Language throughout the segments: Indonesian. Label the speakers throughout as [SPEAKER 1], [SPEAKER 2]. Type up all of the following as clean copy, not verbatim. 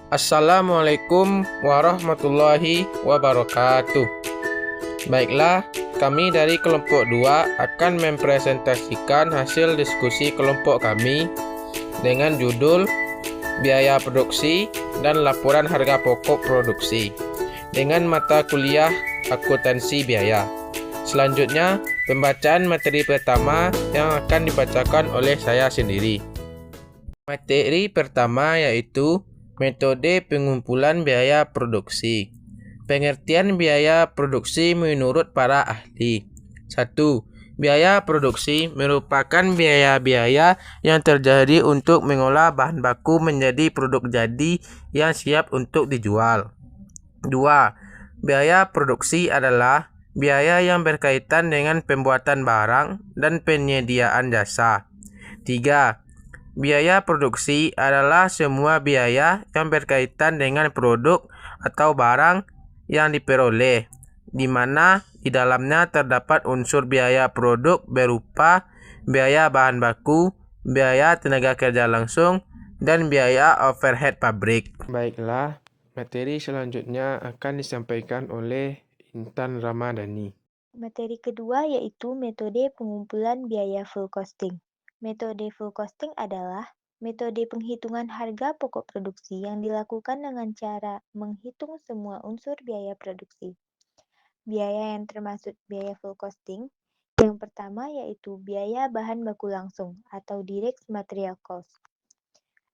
[SPEAKER 1] Assalamualaikum warahmatullahi wabarakatuh. Baiklah, kami dari kelompok 2 akan mempresentasikan hasil diskusi kelompok kami dengan judul Biaya Produksi dan Laporan Harga Pokok Produksi dengan mata kuliah Akuntansi Biaya. Selanjutnya, pembacaan materi pertama yang akan dibacakan oleh saya sendiri. Materi pertama yaitu metode pengumpulan biaya produksi. Pengertian biaya produksi menurut para ahli. 1. Biaya produksi merupakan biaya-biaya yang terjadi untuk mengolah bahan baku menjadi produk jadi yang siap untuk dijual. 2. Biaya produksi adalah biaya yang berkaitan dengan pembuatan barang dan penyediaan jasa. 3. Biaya produksi adalah semua biaya yang berkaitan dengan produk atau barang yang diperoleh, di mana di dalamnya terdapat unsur biaya produk berupa biaya bahan baku, biaya tenaga kerja langsung, dan biaya overhead pabrik. Baiklah, materi selanjutnya akan disampaikan oleh Intan Ramadhani.
[SPEAKER 2] Materi kedua yaitu metode pengumpulan biaya full costing. Metode full costing adalah metode penghitungan harga pokok produksi yang dilakukan dengan cara menghitung semua unsur biaya produksi. Biaya yang termasuk biaya full costing yang pertama yaitu biaya bahan baku langsung atau direct material cost.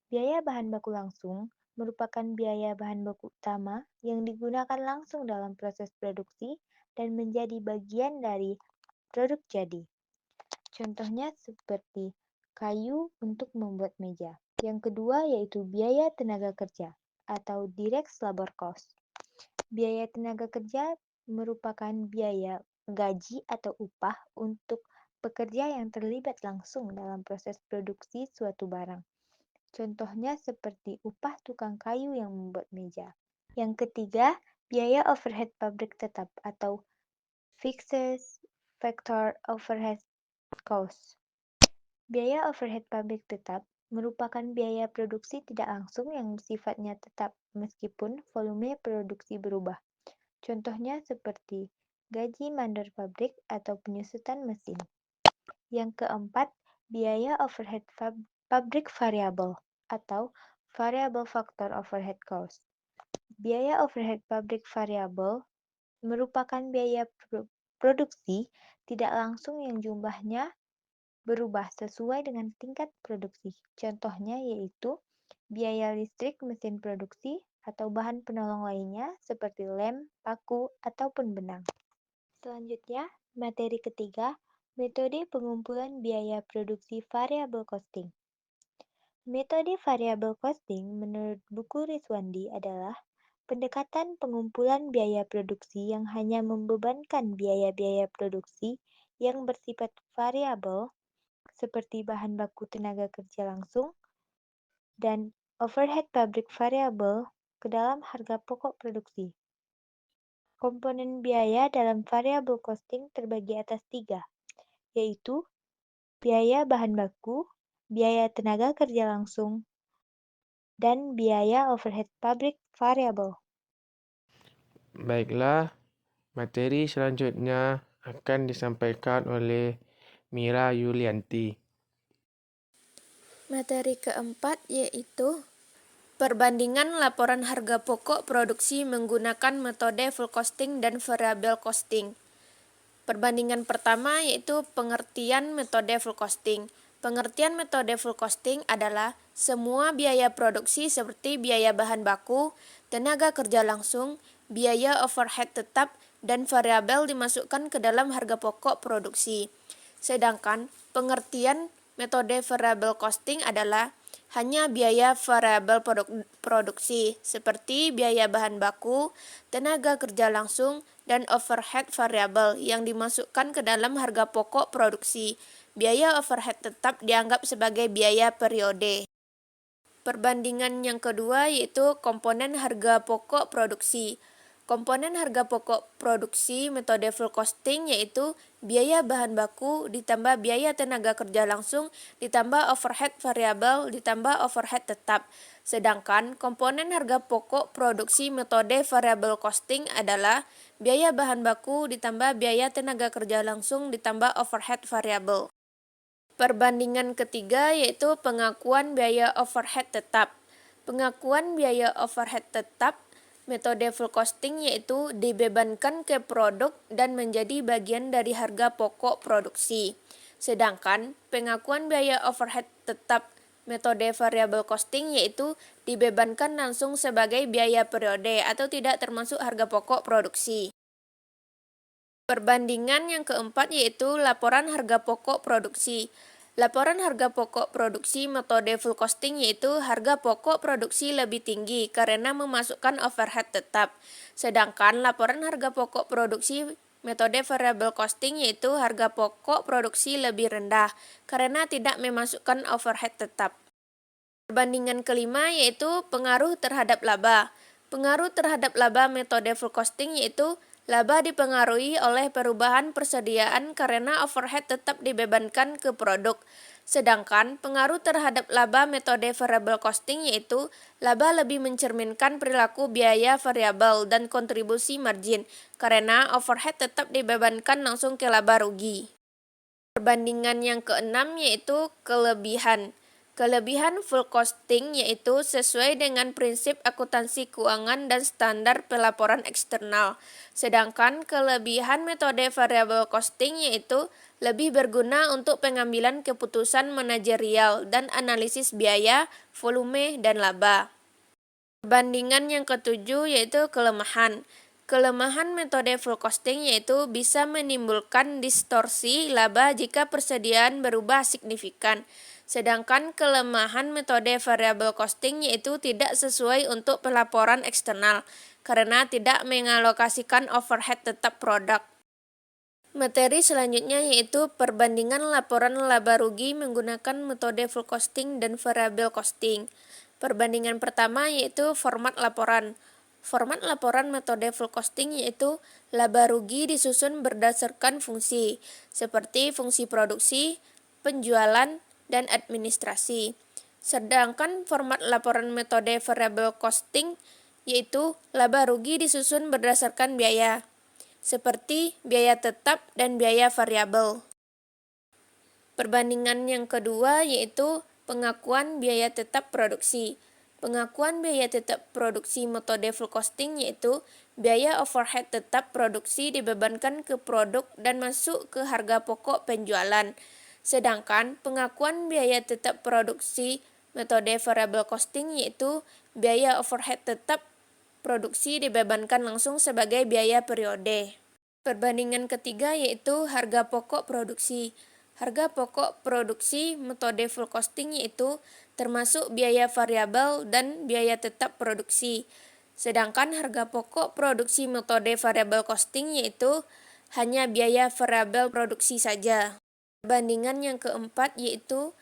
[SPEAKER 2] Biaya bahan baku langsung merupakan biaya bahan baku utama yang digunakan langsung dalam proses produksi dan menjadi bagian dari produk jadi. Contohnya seperti kayu untuk membuat meja. Yang kedua yaitu biaya tenaga kerja atau direct labor cost. Biaya tenaga kerja merupakan biaya gaji atau upah untuk pekerja yang terlibat langsung dalam proses produksi suatu barang. Contohnya seperti upah tukang kayu yang membuat meja. Yang ketiga, biaya overhead pabrik tetap atau fixed factor overhead cost. Biaya overhead pabrik tetap merupakan biaya produksi tidak langsung yang sifatnya tetap meskipun volume produksi berubah. Contohnya seperti gaji mandor pabrik atau penyusutan mesin. Yang keempat, biaya overhead pabrik variabel atau variable factor overhead cost. Biaya overhead pabrik variabel merupakan biaya produksi tidak langsung yang jumlahnya berubah sesuai dengan tingkat produksi. Contohnya yaitu biaya listrik mesin produksi atau bahan penolong lainnya seperti lem, paku, ataupun benang. Selanjutnya, materi ketiga, metode pengumpulan biaya produksi variable costing. Metode variable costing menurut buku Rizwandi adalah pendekatan pengumpulan biaya produksi yang hanya membebankan biaya-biaya produksi yang bersifat variabel seperti bahan baku tenaga kerja langsung dan overhead pabrik variabel ke dalam harga pokok produksi. Komponen biaya dalam variable costing terbagi atas 3, yaitu biaya bahan baku, biaya tenaga kerja langsung, dan biaya overhead pabrik variabel.
[SPEAKER 1] Baiklah, materi selanjutnya akan disampaikan oleh Mira Yulianti.
[SPEAKER 3] Materi keempat yaitu perbandingan laporan harga pokok produksi menggunakan metode full costing dan variable costing. Perbandingan pertama yaitu pengertian metode full costing. Pengertian metode full costing adalah semua biaya produksi seperti biaya bahan baku, tenaga kerja langsung, biaya overhead tetap, dan variabel dimasukkan ke dalam harga pokok produksi. Sedangkan pengertian metode variable costing adalah hanya biaya variabel produksi seperti biaya bahan baku, tenaga kerja langsung, dan overhead variabel yang dimasukkan ke dalam harga pokok produksi. biaya overhead tetap dianggap sebagai biaya periode. Perbandingan yang kedua yaitu komponen harga pokok produksi. Komponen harga pokok produksi metode full costing yaitu biaya bahan baku ditambah biaya tenaga kerja langsung ditambah overhead variabel ditambah overhead tetap. Sedangkan komponen harga pokok produksi metode variable costing adalah biaya bahan baku ditambah biaya tenaga kerja langsung ditambah overhead variabel. Perbandingan ketiga yaitu pengakuan biaya overhead tetap. Pengakuan biaya overhead tetap metode full costing yaitu dibebankan ke produk dan menjadi bagian dari harga pokok produksi. Sedangkan pengakuan biaya overhead tetap metode variable costing yaitu dibebankan langsung sebagai biaya periode atau tidak termasuk harga pokok produksi. Perbandingan yang keempat yaitu laporan harga pokok produksi. Laporan harga pokok produksi metode full costing yaitu harga pokok produksi lebih tinggi karena memasukkan overhead tetap. Sedangkan laporan harga pokok produksi metode variable costing yaitu harga pokok produksi lebih rendah karena tidak memasukkan overhead tetap. Perbandingan kelima yaitu pengaruh terhadap laba. Pengaruh terhadap laba metode full costing yaitu laba dipengaruhi oleh perubahan persediaan karena overhead tetap dibebankan ke produk. Sedangkan pengaruh terhadap laba metode variable costing yaitu laba lebih mencerminkan perilaku biaya variabel dan kontribusi margin karena overhead tetap dibebankan langsung ke laba rugi. Perbandingan yang keenam yaitu kelebihan. Kelebihan full costing yaitu sesuai dengan prinsip akuntansi keuangan dan standar pelaporan eksternal. Sedangkan kelebihan metode variable costing yaitu lebih berguna untuk pengambilan keputusan manajerial dan analisis biaya, volume, dan laba. Perbandingan yang ketujuh yaitu kelemahan. Kelemahan metode full costing yaitu bisa menimbulkan distorsi laba jika persediaan berubah signifikan. Sedangkan kelemahan metode variable costing yaitu tidak sesuai untuk pelaporan eksternal karena tidak mengalokasikan overhead tetap produk. Materi selanjutnya yaitu perbandingan laporan laba rugi menggunakan metode full costing dan variable costing. Perbandingan pertama yaitu format laporan. Format laporan metode full costing yaitu laba rugi disusun berdasarkan fungsi, seperti fungsi produksi, penjualan, dan administrasi. Sedangkan format laporan metode variable costing yaitu laba rugi disusun berdasarkan biaya, seperti biaya tetap dan biaya variabel. Perbandingan yang kedua yaitu pengakuan biaya tetap produksi. Pengakuan biaya tetap produksi metode full costing yaitu biaya overhead tetap produksi dibebankan ke produk dan masuk ke harga pokok penjualan. Sedangkan pengakuan biaya tetap produksi metode variable costing yaitu biaya overhead tetap produksi dibebankan langsung sebagai biaya periode. Perbandingan ketiga yaitu harga pokok produksi. Harga pokok produksi metode full costing yaitu termasuk biaya variabel dan biaya tetap produksi. Sedangkan harga pokok produksi metode variable costing yaitu hanya biaya variabel produksi saja. Perbandingan yang keempat yaitu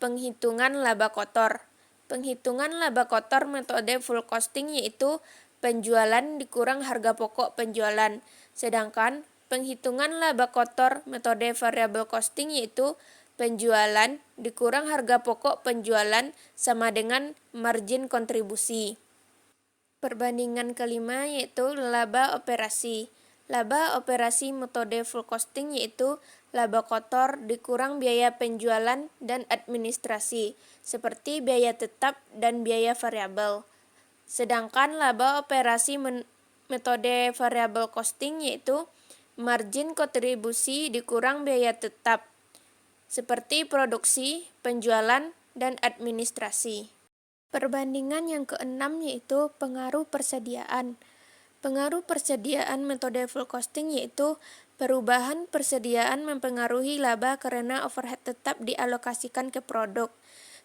[SPEAKER 3] penghitungan laba kotor. Penghitungan laba kotor metode full costing yaitu penjualan dikurang harga pokok penjualan. Sedangkan penghitungan laba kotor metode variable costing yaitu penjualan dikurang harga pokok penjualan sama dengan margin kontribusi. Perbandingan kelima yaitu laba operasi. Laba operasi metode full costing yaitu laba kotor dikurang biaya penjualan dan administrasi, seperti biaya tetap dan biaya variabel. Sedangkan laba operasi metode variable costing yaitu margin kontribusi dikurang biaya tetap, seperti produksi, penjualan, dan administrasi. Perbandingan yang keenam yaitu pengaruh persediaan. Pengaruh persediaan metode full costing yaitu perubahan persediaan mempengaruhi laba karena overhead tetap dialokasikan ke produk.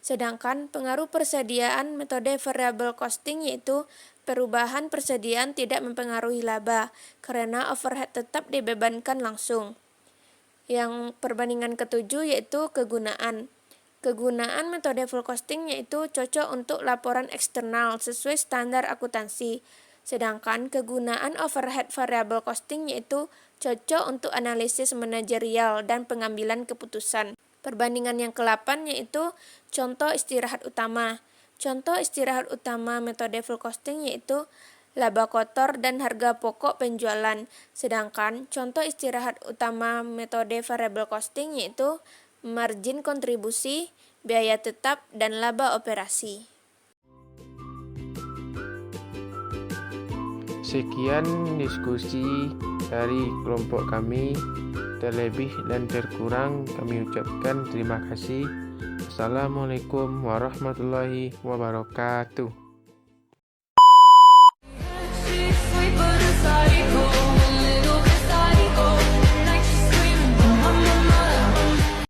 [SPEAKER 3] Sedangkan pengaruh persediaan metode variable costing yaitu perubahan persediaan tidak mempengaruhi laba karena overhead tetap dibebankan langsung. Yang perbandingan ketujuh yaitu kegunaan. Kegunaan metode full costing yaitu cocok untuk laporan eksternal sesuai standar akuntansi. Sedangkan kegunaan overhead variable costing yaitu cocok untuk analisis manajerial dan pengambilan keputusan. Perbandingan yang ke-8 yaitu contoh istirahat utama. Contoh istirahat utama metode full costing yaitu laba kotor dan harga pokok penjualan. Sedangkan contoh istirahat utama metode variable costing yaitu margin kontribusi, biaya tetap, dan laba operasi.
[SPEAKER 1] Sekian diskusi dari kelompok kami. Terlebih dan terkurang kami ucapkan terima kasih. Assalamualaikum warahmatullahi wabarakatuh.